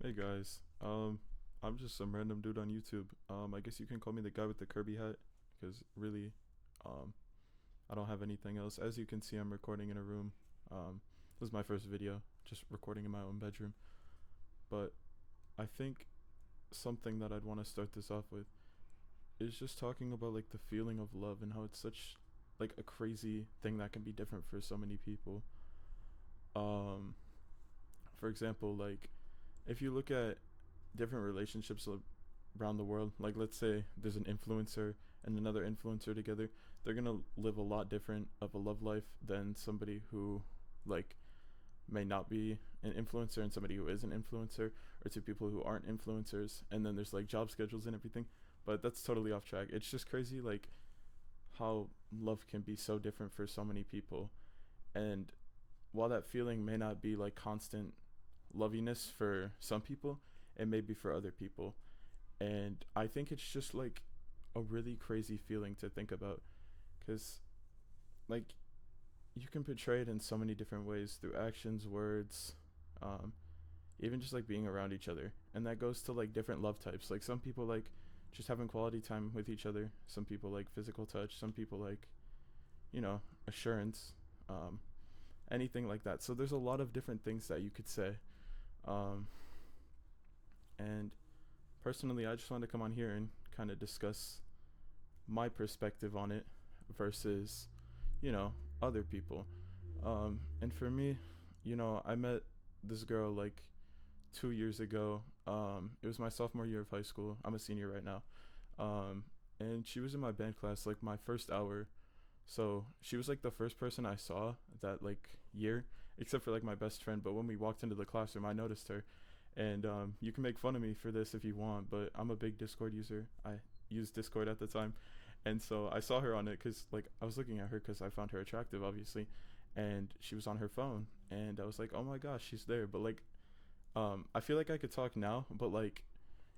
Hey guys, I'm just some random dude on YouTube. I guess you can call me the guy with the Kirby hat, because really, um, I don't have anything else. As you can see, I'm recording in a room. This is my first video, just recording in my own bedroom. But I think something that I'd want to start this off with is just talking about like the feeling of love and how it's such like a crazy thing that can be different for so many people. Um, for example, like if you look at different relationships around the world, like let's say there's an influencer and another influencer together, they're gonna live a lot different of a love life than somebody who like may not be an influencer and somebody who is an influencer, or two people who aren't influencers, and then there's like job schedules and everything. But that's totally off track. It's just crazy like how love can be so different for so many people. And while that feeling may not be like constant loviness for some people, it may be for other people. And I think it's just like a really crazy feeling to think about, because like you can portray it in so many different ways through actions, words, um, even just like being around each other. And that goes to like different love types. Like some people like just having quality time with each other. Some people like physical touch. Some people like, assurance. Um, Anything like that. So there's a lot of different things that you could say. Um, and personally, I just wanted to come on here and kind of discuss my perspective on it versus, you know, other people. And for me, I met this girl like 2 years ago. It was my sophomore year of high school. I'm a senior right now. And she was in my band class like my first hour. So she was like the first person I saw that like year, except for like my best friend. But when we walked into the classroom, I noticed her. And you can make fun of me for this if you want, but I'm a big Discord user. I used Discord at the time, and so I saw her on it because like I was looking at her because I found her attractive, obviously, and she was on her phone, and I was like, oh my gosh, she's there. But like, I feel like I could talk now, but like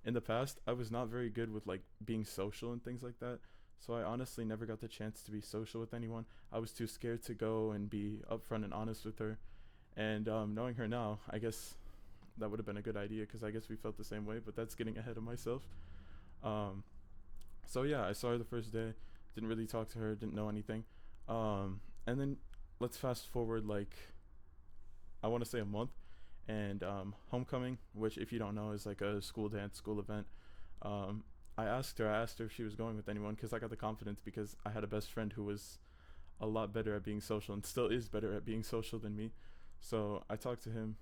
in the past, I was not very good with like being social and things like that. So I honestly never got the chance to be social with anyone. I was too scared to go and be upfront and honest with her. And knowing her now, I guess that would have been a good idea because I guess we felt the same way. But that's getting ahead of myself. Um, so yeah, I saw her the first day. Didn't really talk to her. Didn't know anything. And then let's fast forward like I want to say a month, and homecoming, which if you don't know is like a school dance, school event. Um, I asked her if she was going with anyone because I got the confidence because I had a best friend who was a lot better at being social and still is better at being social than me. So I talked to him.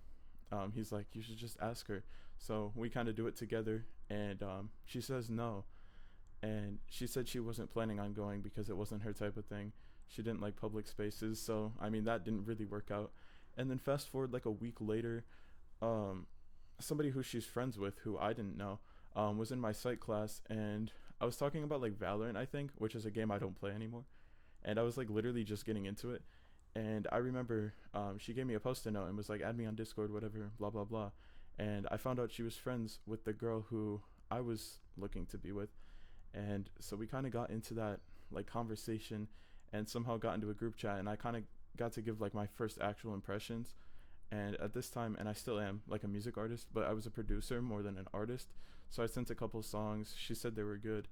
He's like, you should just ask her. So we kind of do it together, and she says no. And she said she wasn't planning on going because it wasn't her type of thing. She didn't like public spaces, so I mean that didn't really work out. And then fast forward like a week later, um, somebody who she's friends with, who I didn't know, was in my psych class, and I was talking about like Valorant, I think, which is a game I don't play anymore. And I was like literally just getting into it. And I remember she gave me a post-it note and was like, add me on Discord, whatever, blah blah blah. And I found out she was friends with the girl who I was looking to be with, and so we kind of got into that like conversation, and somehow got into a group chat, and I kind of got to give like my first actual impressions. And at this time, and I still am like a music artist, but I was a producer more than an artist. So I sent a couple songs. She said they were good,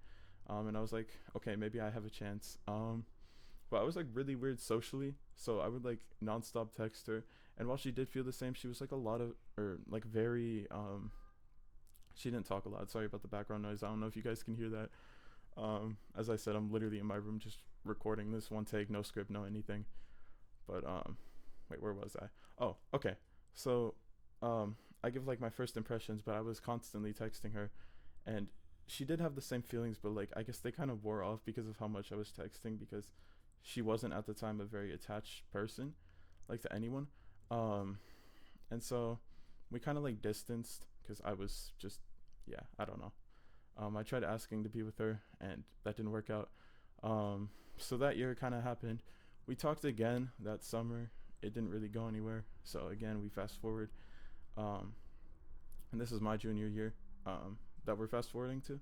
and I was like, okay, maybe I have a chance. But I was like really weird socially, so I would like nonstop text her. And while she did feel the same, she was like a lot of, or like very, she didn't talk a lot. Sorry about the background noise. I don't know if you guys can hear that. As I said, I'm literally in my room just recording this one take, no script, no anything. But wait, where was I? Oh, okay. So I give like my first impressions, but I was constantly texting her, and she did have the same feelings, but like I guess they kind of wore off because of how much I was texting, because she wasn't at the time a very attached person, like to anyone. Um, and so we kind of like distanced because I was just, yeah, I don't know. I tried asking to be with her, and that didn't work out. So that year kind of happened. We talked again that summer. It didn't really go anywhere. So again, we fast forward, um, and this is my junior year, that we're fast forwarding to.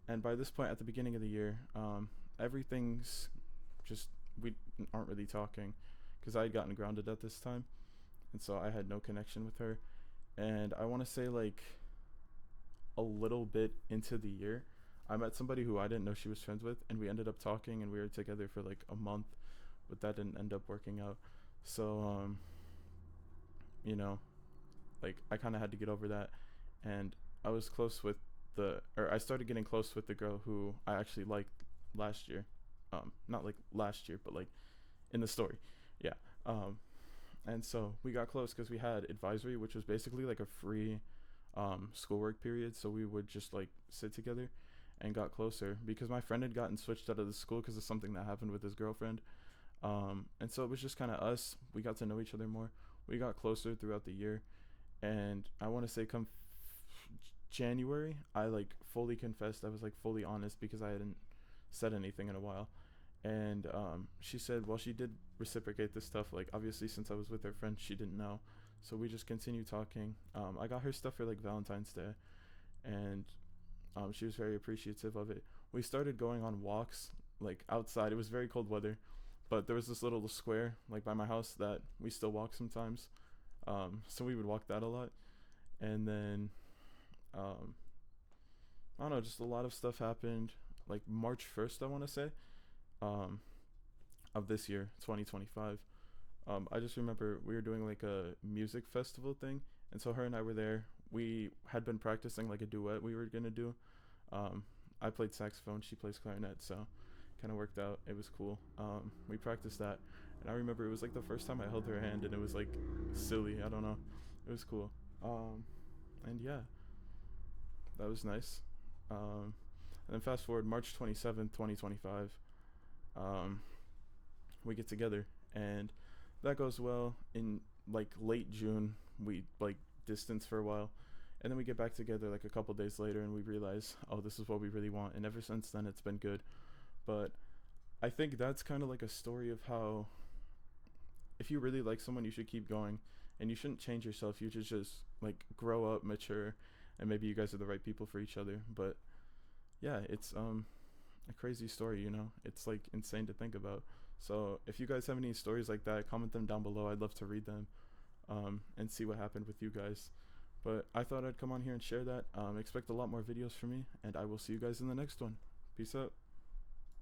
And by this point, at the beginning of the year, everything's just, we aren't really talking because I had gotten grounded at this time, and so I had no connection with her. And I want to say like a little bit into the year, I met somebody who I didn't know she was friends with, and we ended up talking, and we were together for like a month, but that didn't end up working out. So, you know, like I kind of had to get over that, and I was close with I started getting close with the girl who I actually liked last year. Not like last year, but like in the story. Yeah. Um, and so we got close because we had advisory, which was basically like a free schoolwork period. So we would just like sit together and got closer because my friend had gotten switched out of the school because of something that happened with his girlfriend. And so it was just kind of us. We got to know each other more. We got closer throughout the year. And I want to say, come January, I like fully confessed. I was like fully honest because I hadn't said anything in a while. And she said, well, she did reciprocate this stuff. Like, obviously, since I was with her friend, she didn't know. So we just continued talking. I got her stuff for like Valentine's Day, and she was very appreciative of it. We started going on walks like outside. It was very cold weather, but there was this little square like by my house that we still walk sometimes. So we would walk that a lot, and then um, I don't know, just a lot of stuff happened. Like March 1st, I want to say, um, of this year, 2025. I just remember we were doing like a music festival thing, and so her and I were there. We had been practicing like a duet we were gonna do. Um, I played saxophone, she plays clarinet, so kind of worked out. It was cool. We practiced that, and I remember it was like the first time I held her hand, and it was like silly. I don't know. It was cool. And yeah, that was nice. And then fast forward March 27th, 2025. Um, we get together, and that goes well. In like late June, we like distance for a while, and then we get back together like a couple days later, and we realize, oh, this is what we really want. And ever since then, it's been good. But I think that's kind of like a story of how if you really like someone, you should keep going, and you shouldn't change yourself. You should just like grow up, mature, and maybe you guys are the right people for each other. But yeah, it's a crazy story, you know. It's like insane to think about. So if you guys have any stories like that, comment them down below. I'd love to read them, and see what happened with you guys. But I thought I'd come on here and share that. Expect a lot more videos from me, and I will see you guys in the next one. Peace out.